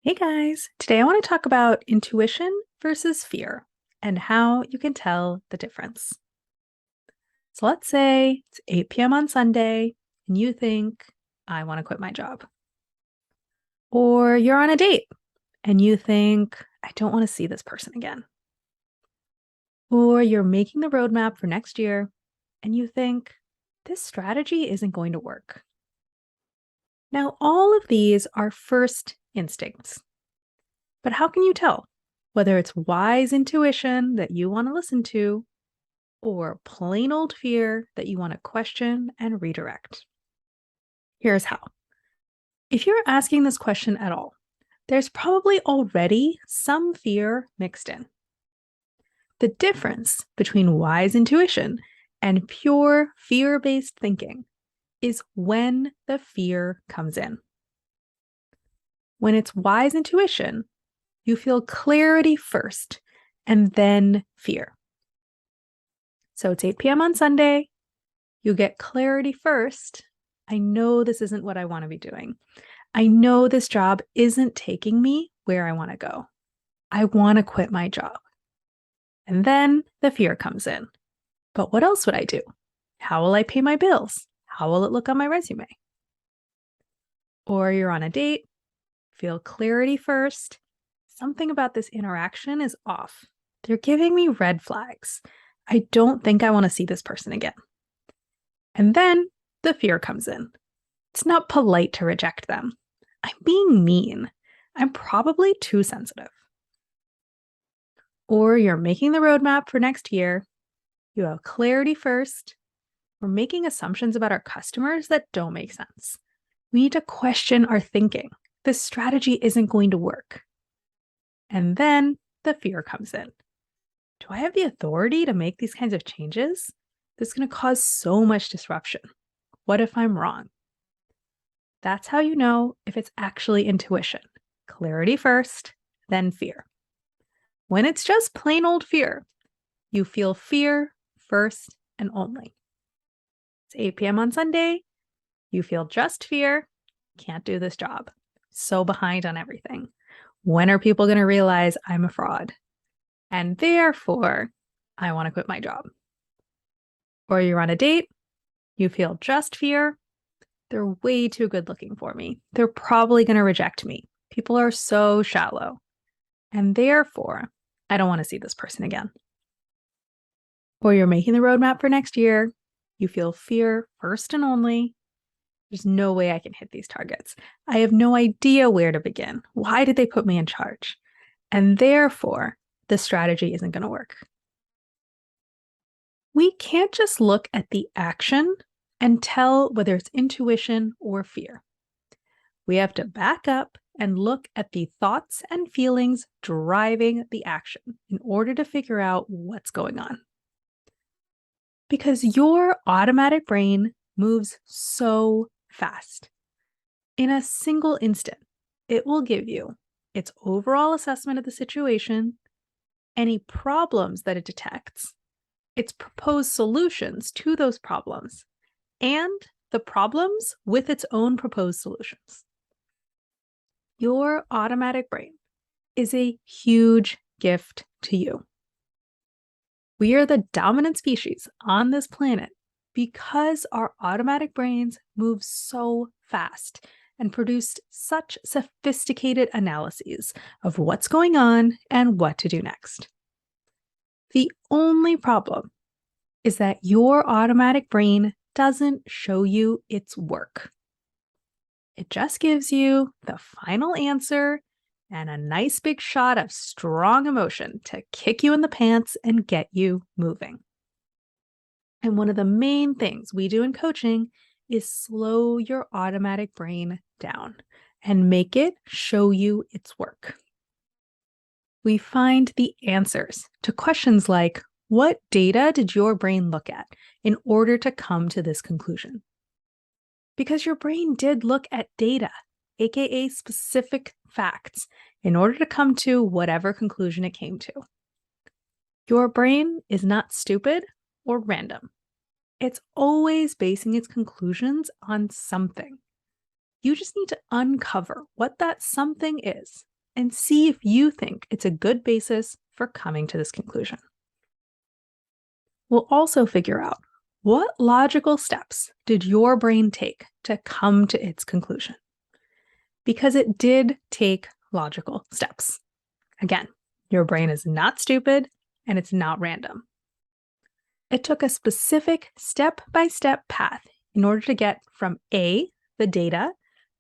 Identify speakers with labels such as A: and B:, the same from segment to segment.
A: Hey guys, today I want to talk about intuition versus fear and how you can tell the difference. So let's say it's 8 p.m. on Sunday and you think, I want to quit my job. Or you're on a date and you think, I don't want to see this person again. Or you're making the roadmap for next year and you think, this strategy isn't going to work. Now, all of these are first instincts. But how can you tell whether it's wise intuition that you want to listen to or plain old fear that you want to question and redirect? Here's how. If you're asking this question at all, there's probably already some fear mixed in. The difference between wise intuition and pure fear-based thinking is when the fear comes in. When it's wise intuition, you feel clarity first and then fear. So it's 8 p.m. on Sunday. You get clarity first. I know this isn't what I want to be doing. I know this job isn't taking me where I want to go. I want to quit my job. And then the fear comes in. But what else would I do? How will I pay my bills? How will it look on my resume? Or you're on a date, feel clarity first. Something about this interaction is off. They're giving me red flags. I don't think I want to see this person again. And then the fear comes in. It's not polite to reject them. I'm being mean. I'm probably too sensitive. Or you're making the roadmap for next year. You have clarity first. We're making assumptions about our customers that don't make sense. We need to question our thinking. This strategy isn't going to work. And then the fear comes in. Do I have the authority to make these kinds of changes? This is going to cause so much disruption. What if I'm wrong? That's how you know if it's actually intuition. Clarity first, then fear. When it's just plain old fear, you feel fear first and only. It's 8 p.m. on Sunday. You feel just fear. Can't do this job. So behind on everything. When are people going to realize I'm a fraud? And therefore, I want to quit my job. Or you're on a date. You feel just fear. They're way too good looking for me. They're probably going to reject me. People are so shallow. And therefore, I don't want to see this person again. Or you're making the roadmap for next year. You feel fear first and only. There's no way I can hit these targets. I have no idea where to begin. Why did they put me in charge? And therefore, the strategy isn't going to work. We can't just look at the action and tell whether it's intuition or fear. We have to back up and look at the thoughts and feelings driving the action in order to figure out what's going on. Because your automatic brain moves so fast. In a single instant, it will give you its overall assessment of the situation, any problems that it detects, its proposed solutions to those problems, and the problems with its own proposed solutions. Your automatic brain is a huge gift to you. We are the dominant species on this planet because our automatic brains move so fast and produce such sophisticated analyses of what's going on and what to do next. The only problem is that your automatic brain doesn't show you its work. It just gives you the final answer and a nice big shot of strong emotion to kick you in the pants and get you moving. And one of the main things we do in coaching is slow your automatic brain down and make it show you its work. We find the answers to questions like, what data did your brain look at in order to come to this conclusion? Because your brain did look at data, aka specific facts, in order to come to whatever conclusion it came to. Your brain is not stupid or random. It's always basing its conclusions on something. You just need to uncover what that something is and see if you think it's a good basis for coming to this conclusion. We'll also figure out what logical steps did your brain take to come to its conclusion? Because it did take logical steps. Again, your brain is not stupid and it's not random. It took a specific step-by-step path in order to get from A, the data,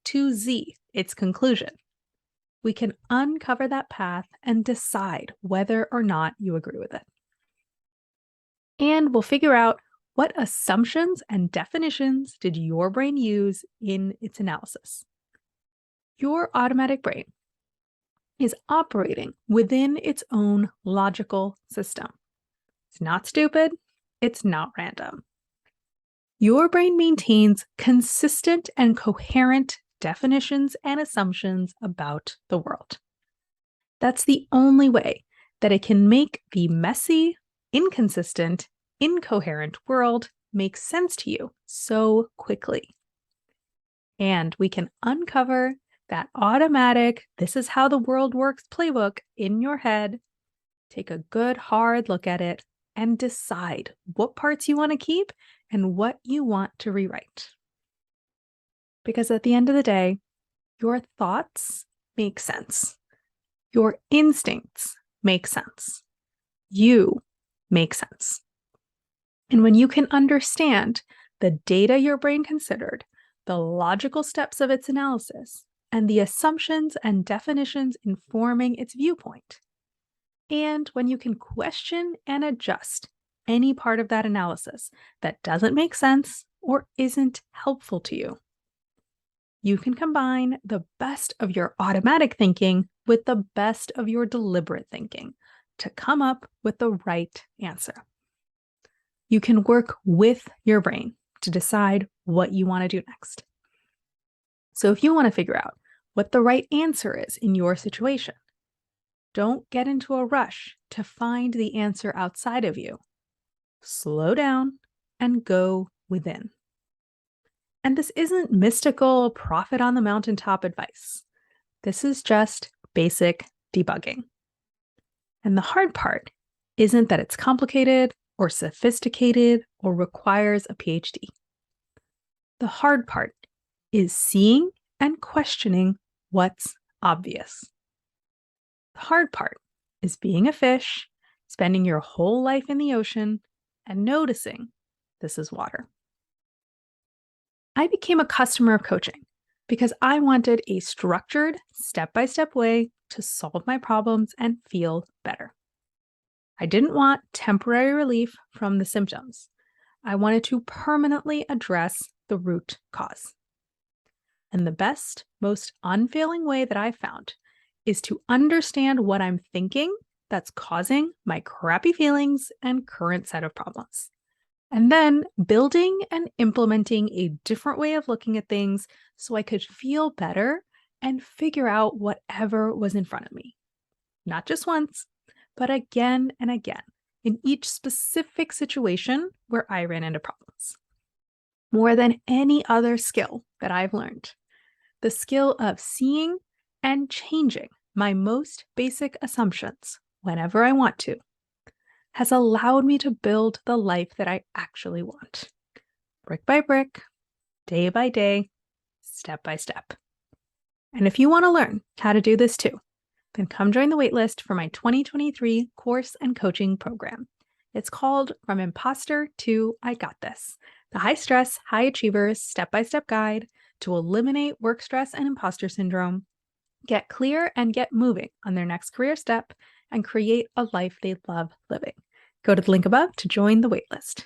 A: to Z, its conclusion. We can uncover that path and decide whether or not you agree with it. And we'll figure out what assumptions and definitions did your brain use in its analysis. Your automatic brain is operating within its own logical system. It's not stupid. It's not random. Your brain maintains consistent and coherent definitions and assumptions about the world. That's the only way that it can make the messy, inconsistent, incoherent world make sense to you so quickly. And we can uncover that automatic, this is how the world works playbook in your head, take a good hard look at it, and decide what parts you want to keep and what you want to rewrite. Because at the end of the day, your thoughts make sense. Your instincts make sense. You make sense. And when you can understand the data your brain considered, the logical steps of its analysis, and the assumptions and definitions informing its viewpoint, and when you can question and adjust any part of that analysis that doesn't make sense or isn't helpful to you, you can combine the best of your automatic thinking with the best of your deliberate thinking to come up with the right answer. You can work with your brain to decide what you want to do next. So if you want to figure out what the right answer is in your situation, don't get into a rush to find the answer outside of you. Slow down and go within. And this isn't mystical prophet on the mountaintop advice. This is just basic debugging. And the hard part isn't that it's complicated or sophisticated or requires a PhD. The hard part is seeing and questioning what's obvious. The hard part is being a fish, spending your whole life in the ocean, and noticing this is water. I became a customer of coaching because I wanted a structured, step-by-step way to solve my problems and feel better. I didn't want temporary relief from the symptoms. I wanted to permanently address the root cause. And the best, most unfailing way that I found is to understand what I'm thinking that's causing my crappy feelings and current set of problems. And then building and implementing a different way of looking at things so I could feel better and figure out whatever was in front of me. Not just once, but again and again in each specific situation where I ran into problems. More than any other skill that I've learned, the skill of seeing and changing my most basic assumptions whenever I want to has allowed me to build the life that I actually want. Brick by brick, day by day, step by step. And if you want to learn how to do this too, then come join the waitlist for my 2023 course and coaching program. It's called From Imposter to I Got This, the high stress, high achievers step-by-step guide to eliminate work stress and imposter syndrome, get clear and get moving on their next career step, and create a life they love living. Go to the link above to join the waitlist.